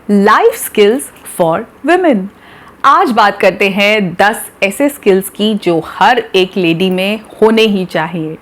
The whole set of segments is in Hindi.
Life skills for women. आज बात करते हैं 10 ऐसे स्किल्स की जो हर एक लेडी में होने ही चाहिए।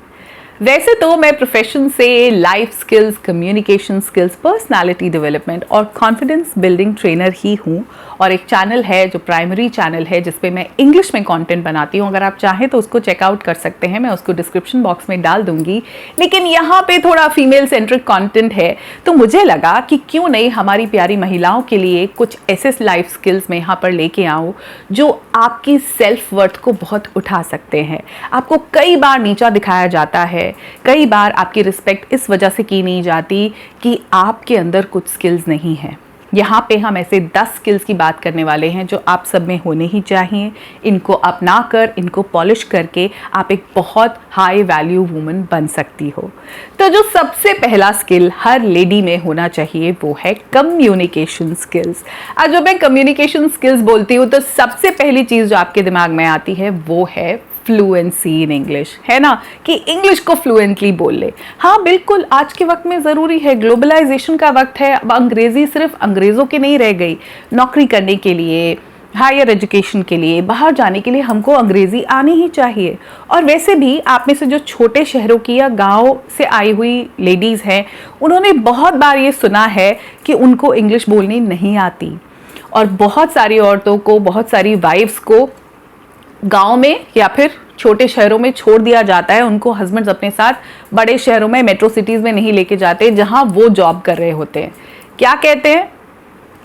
वैसे तो मैं प्रोफेशन से life skills, communication skills, personality development और कॉन्फिडेंस बिल्डिंग ट्रेनर ही हूँ और एक चैनल है जो प्राइमरी चैनल है जिस पे मैं इंग्लिश में कंटेंट बनाती हूँ। अगर आप चाहें तो उसको चेकआउट कर सकते हैं, मैं उसको डिस्क्रिप्शन बॉक्स में डाल दूंगी। लेकिन यहाँ पे थोड़ा फीमेल सेंट्रिक कंटेंट है तो मुझे लगा कि क्यों नहीं हमारी प्यारी महिलाओं के लिए कुछ ऐसे लाइफ स्किल्स मैं यहाँ पर लेके आऊँ जो आपकी सेल्फ वर्थ को बहुत उठा सकते हैं। आपको कई बार नीचा दिखाया जाता है, कई बार आपकी रिस्पेक्ट इस वजह से की नहीं जाती कि आपके अंदर कुछ स्किल्स नहीं है। यहाँ पे हम ऐसे 10 स्किल्स की बात करने वाले हैं जो आप सब में होने ही चाहिए। इनको अपना कर, इनको पॉलिश करके आप एक बहुत हाई वैल्यू वुमन बन सकती हो। तो जो सबसे पहला स्किल हर लेडी में होना चाहिए वो है कम्युनिकेशन स्किल्स। आज जब मैं कम्युनिकेशन स्किल्स बोलती हूँ तो सबसे पहली चीज़ जो आपके दिमाग में आती है वो है फ्लुएंसी इन इंग्लिश, है ना, कि इंग्लिश को फ्लुएंटली बोल ले। हाँ बिल्कुल, आज के वक्त में ज़रूरी है, ग्लोबलाइजेशन का वक्त है। अब अंग्रेज़ी सिर्फ अंग्रेज़ों की नहीं रह गई। नौकरी करने के लिए, हायर एजुकेशन के लिए, बाहर जाने के लिए हमको अंग्रेज़ी आनी ही चाहिए। और वैसे भी आप में से जो छोटे शहरों की या गाँव से आई हुई लेडीज़ हैं उन्होंने बहुत बार ये सुना है कि उनको इंग्लिश बोलनी नहीं आती। और बहुत सारी औरतों को, बहुत सारी वाइफ्स को गांव में या फिर छोटे शहरों में छोड़ दिया जाता है। उनको हस्बैंड्स अपने साथ बड़े शहरों में, मेट्रो सिटीज़ में नहीं लेके जाते जहां वो जॉब कर रहे होते हैं। क्या कहते हैं,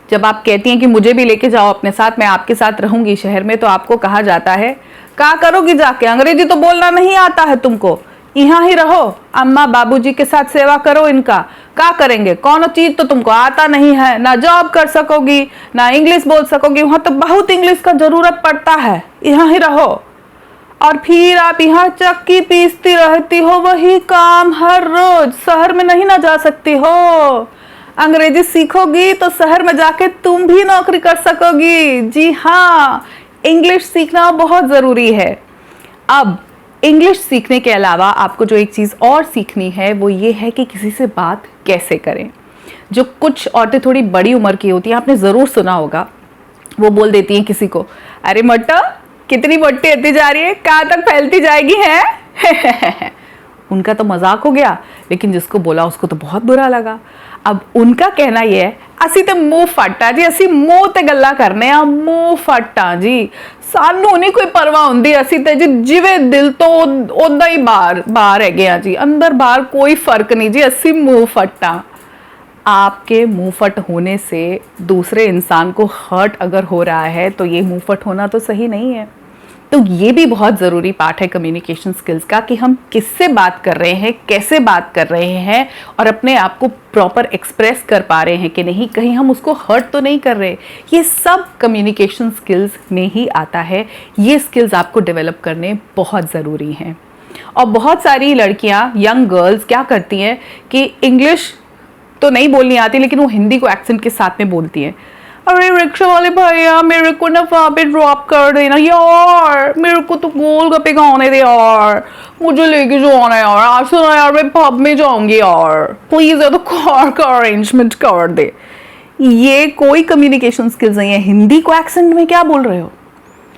जब आप कहती हैं कि मुझे भी लेके जाओ अपने साथ, मैं आपके साथ रहूंगी शहर में, तो आपको कहा जाता है क्या करोगी जाके, अंग्रेजी तो बोलना नहीं आता है तुमको, यहाँ ही रहो, अम्मा बाबूजी के साथ सेवा करो इनका। क्या करेंगे, कौन चीज तो तुमको आता नहीं है, ना जॉब कर सकोगी, ना इंग्लिश बोल सकोगी, वहां तो बहुत इंग्लिश का जरूरत पड़ता है, यहाँ ही रहो। और फिर आप यहाँ चक्की पीसती रहती हो, वही काम हर रोज, शहर में नहीं ना जा सकती हो। अंग्रेजी सीखोगी तो शहर में जाके तुम भी नौकरी कर सकोगी। जी हाँ, इंग्लिश सीखना बहुत जरूरी है। अब इंग्लिश सीखने के अलावा आपको जो एक चीज़ और सीखनी है वो ये है कि किसी से बात कैसे करें। जो कुछ औरतें थोड़ी बड़ी उम्र की होती हैं, आपने ज़रूर सुना होगा, वो बोल देती हैं किसी को, अरे मट्टा कितनी मोटी होती जा रही है, कहाँ तक फैलती जाएगी है। उनका तो मजाक हो गया, लेकिन जिसको बोला उसको तो बहुत बुरा लगा। अब उनका कहना यह है, असी तो मुंह फट्टा जी, असी मुंह ते गल्ला करने आ, मुंह फट्टा जी, सानू नहीं कोई परवाह होंदी, असी ते जी जिवे दिल तो ओदा ही बाहर है गया जी, अंदर बाहर कोई फर्क नहीं जी, असी मुंह फट्टा। आपके मुंह फट होने से दूसरे इंसान को हर्ट अगर हो रहा है तो ये मुंह फट होना तो सही नहीं है। तो ये भी बहुत ज़रूरी पार्ट है कम्युनिकेशन स्किल्स का कि हम किससे बात कर रहे हैं, कैसे बात कर रहे हैं और अपने आप को प्रॉपर एक्सप्रेस कर पा रहे हैं कि नहीं, कहीं हम उसको हर्ट तो नहीं कर रहे। ये सब कम्युनिकेशन स्किल्स में ही आता है। ये स्किल्स आपको डेवलप करने बहुत ज़रूरी हैं। और बहुत सारी लड़कियां, यंग गर्ल्स क्या करती हैं कि इंग्लिश तो नहीं बोलनी आती लेकिन वो हिंदी को एक्सेंट के साथ में बोलती हैं। अरे रिक्शा वाले भैया मेरे को ना वहाँ पे ड्रॉप कर देना यार, मेरे को तो गोलगप्पे खाने दे यार, मुझे लेके जाना यार, आज तो ना यार मैं पब में जाऊंगी यार, प्लीज या तो कार का अरेंजमेंट कर दे। ये कोई कम्युनिकेशन स्किल्स नहीं है। हिंदी को एक्सेंट में क्या बोल रहे हो,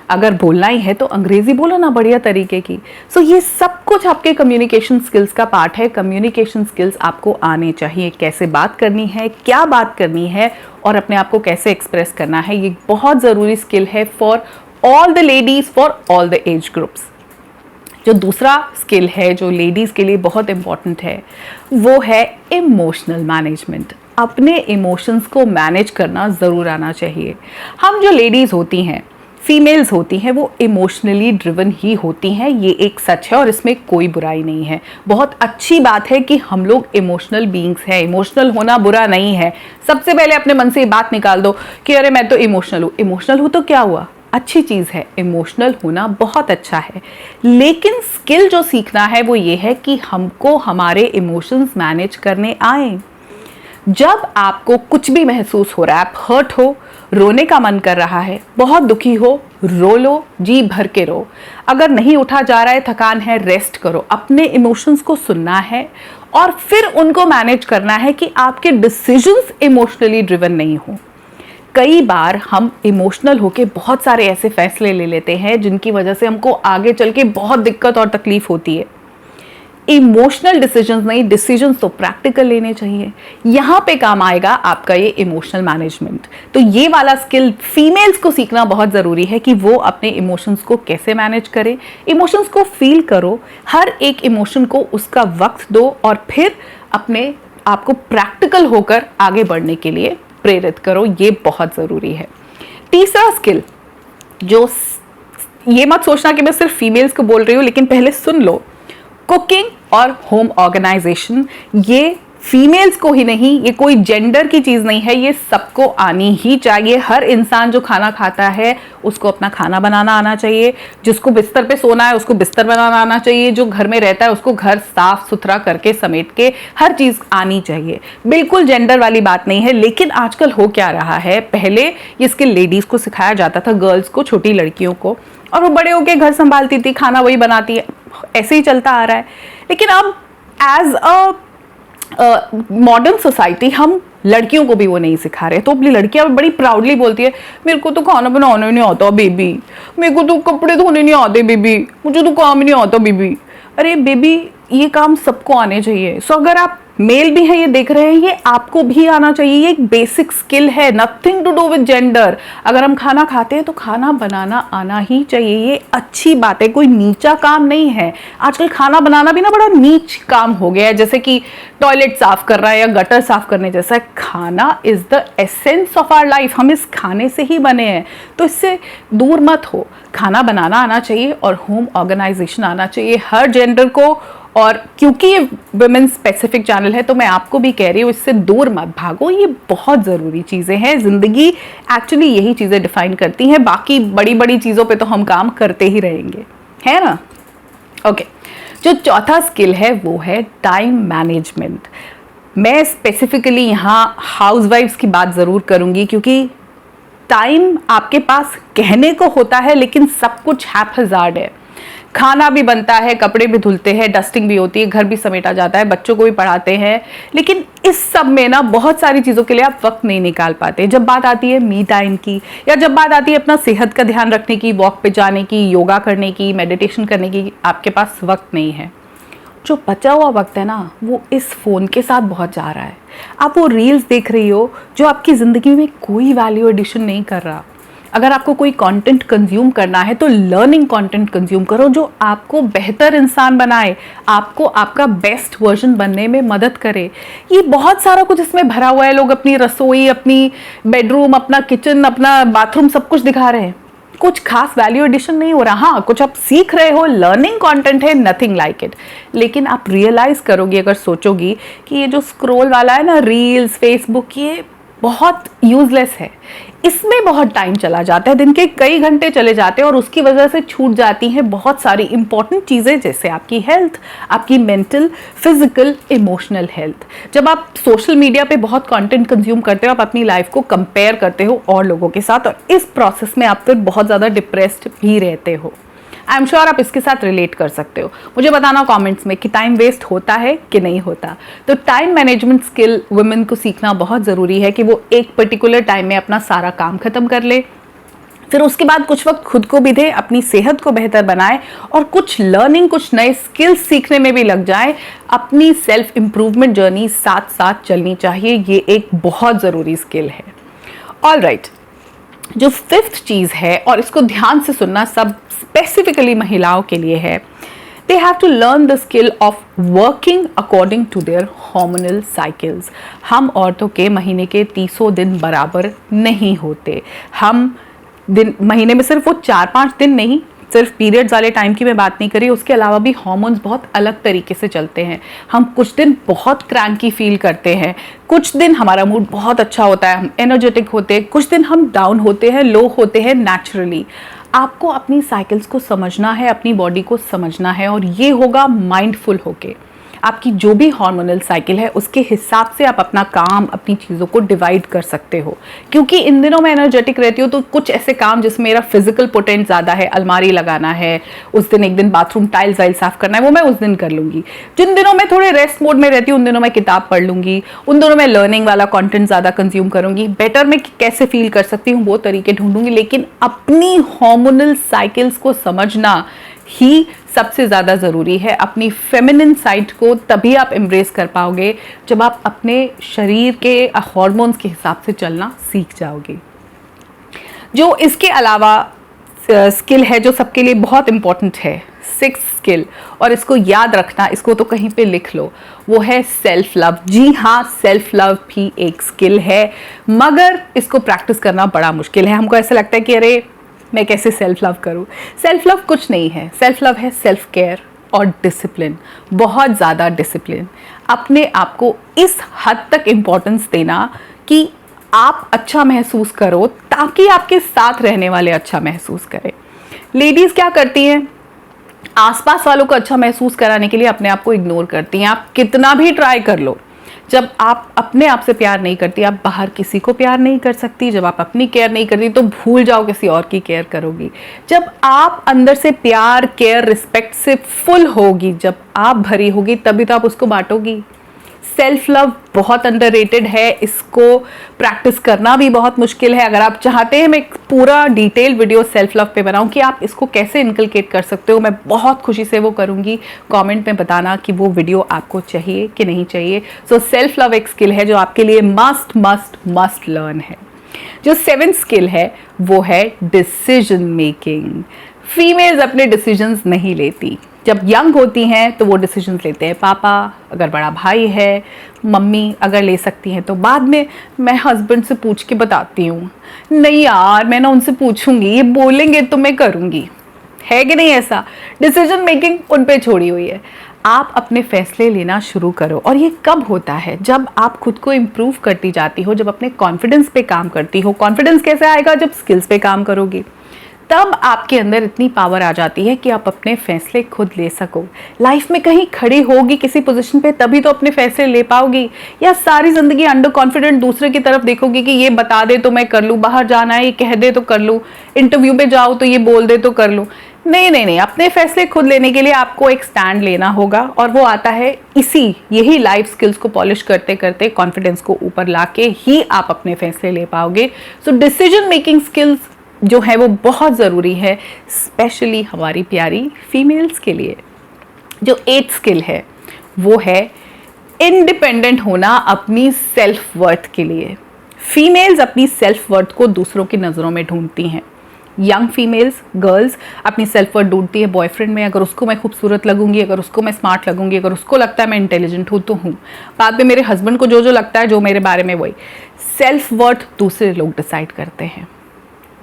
अगर बोलना ही है तो अंग्रेजी बोलो ना बढ़िया तरीके की। सो ये सब कुछ आपके कम्युनिकेशन स्किल्स का पार्ट है। कम्युनिकेशन स्किल्स आपको आने चाहिए, कैसे बात करनी है, क्या बात करनी है और अपने आप को कैसे एक्सप्रेस करना है। ये बहुत ज़रूरी स्किल है for all the ladies, for all the age groups. जो दूसरा स्किल है जो लेडीज़ के लिए बहुत इंपॉर्टेंट है वो है इमोशनल मैनेजमेंट। अपने इमोशंस को मैनेज करना ज़रूर आना चाहिए। हम जो लेडीज़ होती हैं, फीमेल्स होती हैं, वो इमोशनली ड्रिवन ही होती हैं, ये एक सच है और इसमें कोई बुराई नहीं है। बहुत अच्छी बात है कि हम लोग इमोशनल बीइंग्स हैं। इमोशनल होना बुरा नहीं है। सबसे पहले अपने मन से ये बात निकाल दो कि अरे मैं तो इमोशनल हूँ। इमोशनल हूँ तो क्या हुआ, अच्छी चीज़ है, इमोशनल होना बहुत अच्छा है। लेकिन स्किल जो सीखना है वो ये है कि हमको हमारे इमोशंस मैनेज करने आए। जब आपको कुछ भी महसूस हो रहा है, आप हर्ट हो, रोने का मन कर रहा है, बहुत दुखी हो, रो लो, जी भर के रो। अगर नहीं उठा जा रहा है, थकान है, रेस्ट करो। अपने इमोशंस को सुनना है और फिर उनको मैनेज करना है कि आपके डिसीजंस इमोशनली ड्रिवन नहीं हो। कई बार हम इमोशनल होके बहुत सारे ऐसे फैसले ले लेते हैं जिनकी वजह से हमको आगे चल के बहुत दिक्कत और तकलीफ होती है। इमोशनल डिसीजंस नहीं, डिसीजंस तो प्रैक्टिकल लेने चाहिए। यहाँ पे काम आएगा आपका ये इमोशनल मैनेजमेंट। तो ये वाला स्किल फीमेल्स को सीखना बहुत ज़रूरी है कि वो अपने इमोशंस को कैसे मैनेज करें। इमोशंस को फील करो, हर एक इमोशन को उसका वक्त दो और फिर अपने आपको प्रैक्टिकल होकर आगे बढ़ने के लिए प्रेरित करो। ये बहुत ज़रूरी है। तीसरा स्किल, जो ये मत सोचना कि मैं सिर्फ फीमेल्स को बोल रही हूँ, लेकिन पहले सुन लो। कुकिंग और होम ऑर्गेनाइजेशन, ये फीमेल्स को ही नहीं, ये कोई जेंडर की चीज़ नहीं है, ये सबको आनी ही चाहिए। हर इंसान जो खाना खाता है उसको अपना खाना बनाना आना चाहिए। जिसको बिस्तर पे सोना है उसको बिस्तर बनाना आना चाहिए। जो घर में रहता है उसको घर साफ सुथरा करके समेट के हर चीज़ आनी चाहिए। बिल्कुल जेंडर वाली बात नहीं है। लेकिन आजकल हो क्या रहा है, पहले ये स्किल लेडीज़ को सिखाया जाता था, गर्ल्स को, छोटी लड़कियों को, और वो बड़े होके घर संभालती थी, खाना वही बनाती है, ऐसे ही चलता आ रहा है। लेकिन अब एज अ मॉडर्न सोसाइटी हम लड़कियों को भी वो नहीं सिखा रहे। तो अपनी लड़कियां बड़ी प्राउडली बोलती है, मेरे को तो खाना बनाना नहीं आता बेबी, मेरे को तो कपड़े धोने नहीं आते बेबी, मुझे तो काम नहीं आता बेबी। अरे बेबी, ये काम सबको आने चाहिए। सो अगर आप मेल भी हैं, ये देख रहे हैं, ये आपको भी आना चाहिए। ये एक बेसिक स्किल है, nothing to do with gender. अगर हम खाना खाते हैं तो खाना बनाना आना ही चाहिए। ये अच्छी बात है, कोई नीचा काम नहीं है। आजकल खाना बनाना भी ना बड़ा नीच काम हो गया है, जैसे कि टॉयलेट साफ कर रहा है या गटर साफ करने जैसा। खाना is the essence of our life, हम इस खाने से ही बने हैं। तो इससे दूर मत हो। खाना बनाना आना चाहिए और होम ऑर्गेनाइजेशन आना चाहिए हर जेंडर को। और क्योंकि ये वुमेन स्पेसिफिक चैनल है तो मैं आपको भी कह रही हूँ, इससे दूर मत भागो। ये बहुत ज़रूरी चीज़ें हैं। ज़िंदगी एक्चुअली यही चीज़ें डिफाइन करती हैं। बाकी बड़ी बड़ी चीज़ों पे तो हम काम करते ही रहेंगे, है ना। ओके, जो चौथा स्किल है वो है टाइम मैनेजमेंट। मैं स्पेसिफिकली यहाँ हाउसवाइफ्स की बात ज़रूर करूँगी, क्योंकि टाइम आपके पास कहने को होता है लेकिन सब कुछ हैपहज़ार्ड है। खाना भी बनता है, कपड़े भी धुलते हैं, डस्टिंग भी होती है, घर भी समेटा जाता है, बच्चों को भी पढ़ाते हैं, लेकिन इस सब में ना बहुत सारी चीज़ों के लिए आप वक्त नहीं निकाल पाते। जब बात आती है मी टाइम की, या जब बात आती है अपना सेहत का ध्यान रखने की, वॉक पे जाने की, योगा करने की, मेडिटेशन करने की, आपके पास वक्त नहीं है। जो बचा हुआ वक्त है ना, वो इस फ़ोन के साथ बहुत जा रहा है। आप वो रील्स देख रही हो जो आपकी ज़िंदगी में कोई वैल्यू एडिशन नहीं कर रहा। अगर आपको कोई कंटेंट कंज्यूम करना है तो लर्निंग कंटेंट कंज्यूम करो, जो आपको बेहतर इंसान बनाए, आपको आपका बेस्ट वर्जन बनने में मदद करे। ये बहुत सारा कुछ इसमें भरा हुआ है। लोग अपनी रसोई, अपनी बेडरूम, अपना किचन, अपना बाथरूम सब कुछ दिखा रहे हैं। कुछ खास वैल्यू एडिशन नहीं हो रहा। हाँ, कुछ आप सीख रहे हो, लर्निंग कंटेंट है, नथिंग लाइक इट। लेकिन आप रियलाइज करोगी अगर सोचोगी कि ये जो स्क्रॉल वाला है ना, रील्स, फेसबुक, ये बहुत यूजलेस है। इसमें बहुत टाइम चला जाता है, दिन के कई घंटे चले जाते हैं और उसकी वजह से छूट जाती हैं बहुत सारी इंपॉर्टेंट चीज़ें, जैसे आपकी हेल्थ, आपकी मेंटल, फिजिकल, इमोशनल हेल्थ। जब आप सोशल मीडिया पे बहुत कंटेंट कंज्यूम करते हो, आप अपनी लाइफ को कंपेयर करते हो और लोगों के साथ, और इस प्रोसेस में आप फिर बहुत ज़्यादा डिप्रेस्ड भी रहते हो। आई एम श्योर आप इसके साथ रिलेट कर सकते हो। मुझे बताना कमेंट्स में कि टाइम वेस्ट होता है कि नहीं होता। तो टाइम मैनेजमेंट स्किल वुमेन को सीखना बहुत ज़रूरी है कि वो एक पर्टिकुलर टाइम में अपना सारा काम खत्म कर ले, फिर उसके बाद कुछ वक्त खुद को भी दे, अपनी सेहत को बेहतर बनाए और कुछ लर्निंग, कुछ नए स्किल्स सीखने में भी लग जाए। अपनी सेल्फ इम्प्रूवमेंट जर्नी साथ साथ चलनी चाहिए। ये एक बहुत ज़रूरी स्किल है। ऑलराइट, जो फिफ्थ चीज़ है, और इसको ध्यान से सुनना, सब स्पेसिफिकली महिलाओं के लिए है, they have to learn the skill of working according to their hormonal cycles। हम औरतों के महीने के 30 दिन बराबर नहीं होते। हम दिन, महीने में सिर्फ वो 4-5 दिन नहीं, सिर्फ पीरियड्स वाले टाइम की मैं बात नहीं करी, उसके अलावा भी हार्मोन्स बहुत अलग तरीके से चलते हैं। हम कुछ दिन बहुत क्रैंकी फील करते हैं, कुछ दिन हमारा मूड बहुत अच्छा होता है, हम एनर्जेटिक होते हैं, कुछ दिन हम डाउन होते हैं, लो होते हैं नेचुरली। आपको अपनी साइकिल्स को समझना है, अपनी बॉडी को समझना है, और ये होगा माइंडफुल होके। आपकी जो भी हार्मोनल साइकिल है उसके हिसाब से आप अपना काम, अपनी चीज़ों को डिवाइड कर सकते हो। क्योंकि इन दिनों मैं एनर्जेटिक रहती हूँ तो कुछ ऐसे काम जिसमें मेरा फिजिकल पोटेंट ज़्यादा है, अलमारी लगाना है, उस दिन एक दिन बाथरूम टाइल्स वाइल साफ करना है, वो मैं उस दिन कर लूँगी। जिन दिनों मैं थोड़े रेस्ट मोड में रहती हूँ उन दिनों मैं किताब पढ़ लूँगी, उन दिनों मैं लर्निंग वाला कंटेंट ज़्यादा कंज्यूम करूँगी। बेटर मैं कैसे फील कर सकती हूँ वो तरीके ढूंढूंगी। लेकिन अपनी हार्मोनल साइकिल्स को समझना ही सबसे ज़्यादा ज़रूरी है। अपनी फेमिनिन साइड को तभी आप एम्ब्रेस कर पाओगे जब आप अपने शरीर के हार्मोन्स के हिसाब से चलना सीख जाओगे। जो इसके अलावा स्किल है जो सबके लिए बहुत इंपॉर्टेंट है, सिक्स स्किल, और इसको याद रखना, इसको तो कहीं पे लिख लो, वो है सेल्फ लव। जी हाँ, सेल्फ लव भी एक स्किल है, मगर इसको प्रैक्टिस करना बड़ा मुश्किल है। हमको ऐसा लगता है कि अरे मैं कैसे सेल्फ लव करूँ। सेल्फ लव कुछ नहीं है, सेल्फ लव है सेल्फ केयर और डिसिप्लिन, बहुत ज़्यादा डिसिप्लिन। अपने आप को इस हद तक इम्पोर्टेंस देना कि आप अच्छा महसूस करो ताकि आपके साथ रहने वाले अच्छा महसूस करें। लेडीज़ क्या करती हैं, आसपास वालों को अच्छा महसूस कराने के लिए अपने आप को इग्नोर करती हैं। आप कितना भी ट्राई कर लो, जब आप अपने आप से प्यार नहीं करती, आप बाहर किसी को प्यार नहीं कर सकती। जब आप अपनी केयर नहीं करती तो भूल जाओ किसी और की केयर करोगी। जब आप अंदर से प्यार, केयर, रिस्पेक्ट से फुल होगी, जब आप भरी होगी, तभी तो आप उसको बांटोगी। सेल्फ लव बहुत अंडररेटेड है, इसको प्रैक्टिस करना भी बहुत मुश्किल है। अगर आप चाहते हैं मैं एक पूरा डिटेल वीडियो सेल्फ लव पे बनाऊं कि आप इसको कैसे इनकलकेट कर सकते हो, मैं बहुत खुशी से वो करूंगी। कमेंट में बताना कि वो वीडियो आपको चाहिए कि नहीं चाहिए। सो सेल्फ लव एक स्किल है जो आपके लिए मस्ट मस्ट मस्ट लर्न है। जो सेवेंथ स्किल है वो है डिसीजन मेकिंग। फीमेल्स अपने डिसीजंस नहीं लेती। जब यंग होती हैं तो वो डिसीजंस लेते हैं पापा, अगर बड़ा भाई है, मम्मी अगर ले सकती हैं तो बाद में मैं हस्बैंड से पूछ के बताती हूँ, नहीं यार मैं ना उनसे पूछूंगी, ये बोलेंगे तो मैं करूँगी। है कि नहीं ऐसा? डिसीजन मेकिंग उन पे छोड़ी हुई है। आप अपने फैसले लेना शुरू करो। और ये कब होता है? जब आप खुद को इम्प्रूव करती जाती हो, जब अपने कॉन्फिडेंस पे काम करती हो। कॉन्फिडेंस कैसे आएगा? जब स्किल्स पे काम करोगी, तब आपके अंदर इतनी पावर आ जाती है कि आप अपने फैसले खुद ले सको। लाइफ में कहीं खड़ी होगी किसी पोजीशन पे तभी तो अपने फैसले ले पाओगी, या सारी जिंदगी अंडर कॉन्फिडेंट दूसरे की तरफ देखोगी कि ये बता दे तो मैं कर लूँ, बाहर जाना है ये कह दे तो कर लूँ, इंटरव्यू में जाओ तो ये बोल दे तो कर लूँ। नहीं नहीं नहीं, अपने फैसले खुद लेने के लिए आपको एक स्टैंड लेना होगा, और वो आता है यही लाइफ स्किल्स को पॉलिश करते करते, कॉन्फिडेंस को ऊपर लाके ही आप अपने फैसले ले पाओगे। सो डिसीजन मेकिंग स्किल्स जो है वो बहुत ज़रूरी है, स्पेशली हमारी प्यारी फीमेल्स के लिए। जो 8th स्किल है वो है इंडिपेंडेंट होना अपनी सेल्फ वर्थ के लिए। फीमेल्स अपनी सेल्फ वर्थ को दूसरों की नज़रों में ढूंढती हैं। यंग फीमेल्स, गर्ल्स अपनी सेल्फ वर्थ ढूंढती है बॉयफ्रेंड में। अगर उसको मैं खूबसूरत लगूंगी, अगर उसको मैं स्मार्ट लगूंगी, अगर उसको लगता है मैं इंटेलिजेंट हूँ तो हूँ। बाद में मेरे हस्बैंड को जो जो लगता है जो मेरे बारे में, वही सेल्फ वर्थ दूसरे लोग डिसाइड करते हैं।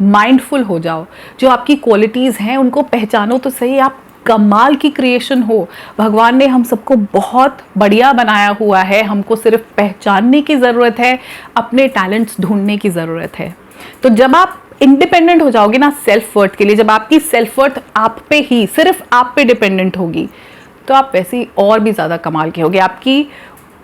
माइंडफुल हो जाओ, जो आपकी क्वालिटीज़ हैं उनको पहचानो तो सही। आप कमाल की क्रिएशन हो, भगवान ने हम सबको बहुत बढ़िया बनाया हुआ है, हमको सिर्फ पहचानने की ज़रूरत है, अपने टैलेंट्स ढूंढने की ज़रूरत है। तो जब आप इंडिपेंडेंट हो जाओगे ना सेल्फ वर्थ के लिए, जब आपकी सेल्फ वर्थ आप पे ही, सिर्फ आप पे डिपेंडेंट होगी, तो आप वैसे ही और भी ज़्यादा कमाल के होगे, आपकी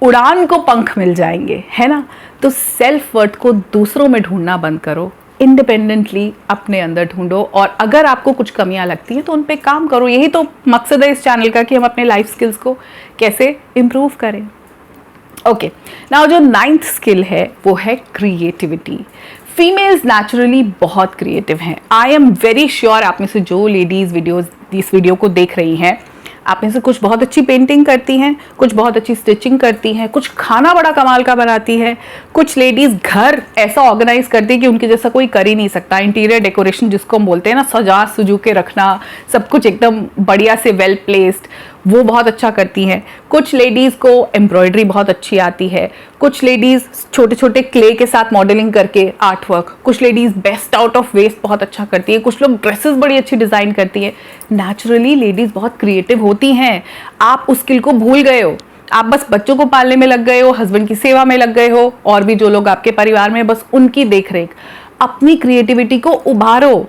उड़ान को पंख मिल जाएंगे, है ना? तो सेल्फ वर्थ को दूसरों में ढूंढना बंद करो, इंडिपेंडेंटली अपने अंदर ढूंढो, और अगर आपको कुछ कमियां लगती हैं तो उन पे काम करो। यही तो मकसद है इस चैनल का कि हम अपने लाइफ स्किल्स को कैसे इम्प्रूव करें। ओके, नाउ जो 9th स्किल है वो है क्रिएटिविटी। फीमेल्स नेचुरली बहुत क्रिएटिव हैं। आई एम वेरी श्योर आप में से जो लेडीज़ इस वीडियो को देख रही हैं, आप में से कुछ बहुत अच्छी पेंटिंग करती हैं, कुछ बहुत अच्छी स्टिचिंग करती हैं, कुछ खाना बड़ा कमाल का बनाती है, कुछ लेडीज़ घर ऐसा ऑर्गेनाइज करती है कि उनके जैसा कोई कर ही नहीं सकता। इंटीरियर डेकोरेशन जिसको हम बोलते हैं ना, सजा सुजू के रखना, सब कुछ एकदम बढ़िया से वेल प्लेस्ड, वो बहुत अच्छा करती हैं। कुछ लेडीज़ को एम्ब्रॉयडरी बहुत अच्छी आती है, कुछ लेडीज़ छोटे छोटे क्ले के साथ मॉडलिंग करके आर्ट वर्क, कुछ ladies best out of waste बहुत अच्छा करती है, कुछ लोग ड्रेसेस बड़ी अच्छी डिज़ाइन करती है। नेचुरली लेडीज़ बहुत क्रिएटिव होती हैं। आप उस स्किल को भूल गए हो, आप बस बच्चों को पालने में लग गए हो, हस्बैंड की सेवा में लग गए हो, और भी जो लोग आपके परिवार में बस उनकी देख रेख। अपनी क्रिएटिविटी को उभारो,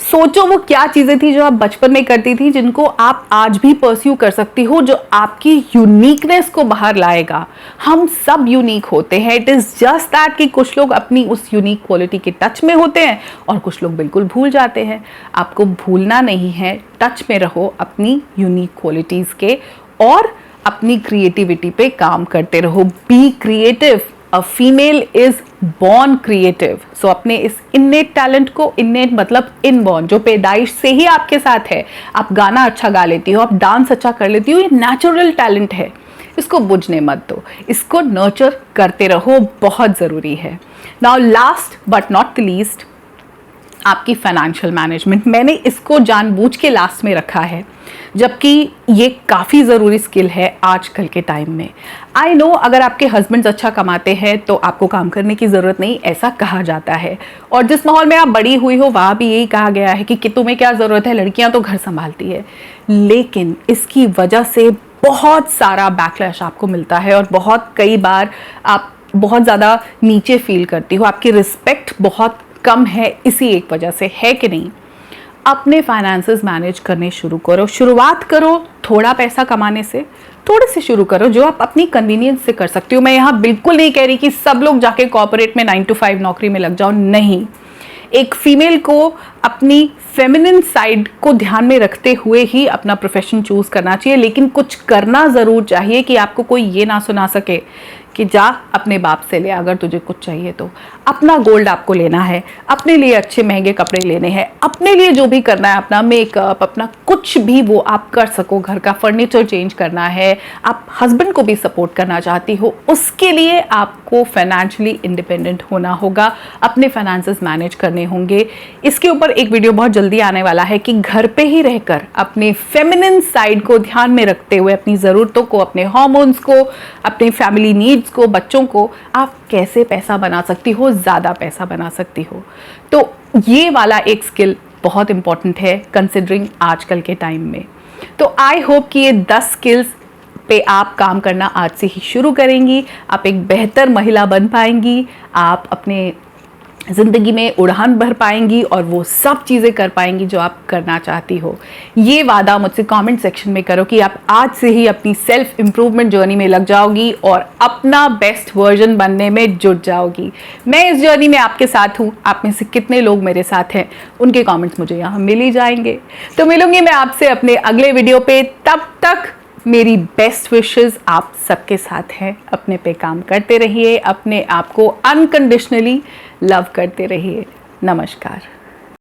सोचो वो क्या चीज़ें थी जो आप बचपन में करती थी जिनको आप आज भी परस्यू कर सकती हो, जो आपकी यूनिकनेस को बाहर लाएगा। हम सब यूनिक होते हैं, इट इज़ जस्ट दैट कि कुछ लोग अपनी उस यूनिक क्वालिटी के टच में होते हैं और कुछ लोग बिल्कुल भूल जाते हैं। आपको भूलना नहीं है, टच में रहो अपनी यूनिक क्वालिटीज़ के और अपनी क्रिएटिविटी पे काम करते रहो। Be creative. A female is born creative. So अपने इस इन्नेट टैलेंट को, इन्नेट मतलब इनबॉर्न, जो पैदाइश से ही आपके साथ है, आप गाना अच्छा गा लेती हो, आप डांस अच्छा कर लेती हो, ये नेचुरल टैलेंट है, इसको बुझने मत दो, इसको नर्चर करते रहो, बहुत ज़रूरी है। Now last but not the least, आपकी फाइनेंशियल मैनेजमेंट। मैंने इसको जानबूझ के लास्ट में रखा है, जबकि ये काफ़ी ज़रूरी स्किल है आजकल के टाइम में। आई नो अगर आपके हस्बैंड्स अच्छा कमाते हैं तो आपको काम करने की ज़रूरत नहीं, ऐसा कहा जाता है। और जिस माहौल में आप बड़ी हुई हो वहाँ भी यही कहा गया है कि तुम्हें क्या ज़रूरत है, लड़कियाँ तो घर संभालती है। लेकिन इसकी वजह से बहुत सारा बैकलैश आपको मिलता है और बहुत कई बार आप बहुत ज़्यादा नीचे फील करती हो, आपकी रिस्पेक्ट बहुत कम है इसी एक वजह से, है कि नहीं। अपने फाइनेंसेस मैनेज करने शुरू करो। शुरुआत करो थोड़ा पैसा कमाने से, थोड़े से शुरू करो जो आप अपनी कन्वीनियंस से कर सकते हो। मैं यहाँ बिल्कुल नहीं कह रही कि सब लोग जाके कॉर्पोरेट में 9 to 5 नौकरी में लग जाओ, नहीं। एक फीमेल को अपनी फेमिनिन साइड को ध्यान में रखते हुए ही अपना प्रोफेशन चूज करना चाहिए, लेकिन कुछ करना ज़रूर चाहिए कि आपको कोई ये ना सुना सके कि जा अपने बाप से ले अगर तुझे कुछ चाहिए तो। अपना गोल्ड आपको लेना है, अपने लिए अच्छे महंगे कपड़े लेने हैं, अपने लिए जो भी करना है, अपना मेकअप, अपना कुछ भी वो आप कर सको, घर का फर्नीचर चेंज करना है, आप हस्बैंड को भी सपोर्ट करना चाहती हो, उसके लिए आपको फाइनेंशियली इंडिपेंडेंट होना होगा, अपने फाइनेंसेस मैनेज करने होंगे। इसके ऊपर एक वीडियो बहुत जल्दी आने वाला है कि घर पे ही रहकर अपने फेमिनिन साइड को ध्यान में रखते हुए अपनी ज़रूरतों को, अपने हार्मोन्स को, अपने फैमिली नीड्स को, बच्चों को आप कैसे पैसा बना सकती हो, ज़्यादा पैसा बना सकती हो। तो ये वाला एक स्किल बहुत इंपॉर्टेंट है कंसिडरिंग आजकल के टाइम में। तो आई होप कि ये 10 स्किल्स पे आप काम करना आज से ही शुरू करेंगी, आप एक बेहतर महिला बन पाएंगी, आप अपने ज़िंदगी में उड़ान भर पाएंगी और वो सब चीज़ें कर पाएंगी जो आप करना चाहती हो। ये वादा मुझसे कमेंट सेक्शन में करो कि आप आज से ही अपनी सेल्फ इम्प्रूवमेंट जर्नी में लग जाओगी और अपना बेस्ट वर्जन बनने में जुट जाओगी। मैं इस जर्नी में आपके साथ हूँ। आप में से कितने लोग मेरे साथ हैं उनके कमेंट्स मुझे यहाँ मिल ही जाएंगे। तो मिलूंगी मैं आपसे अपने अगले वीडियो पे, तब तक मेरी बेस्ट विशेस आप सबके साथ हैं। अपने पे काम करते रहिए, अपने आप को अनकंडीशनली लव करते रहिए। नमस्कार।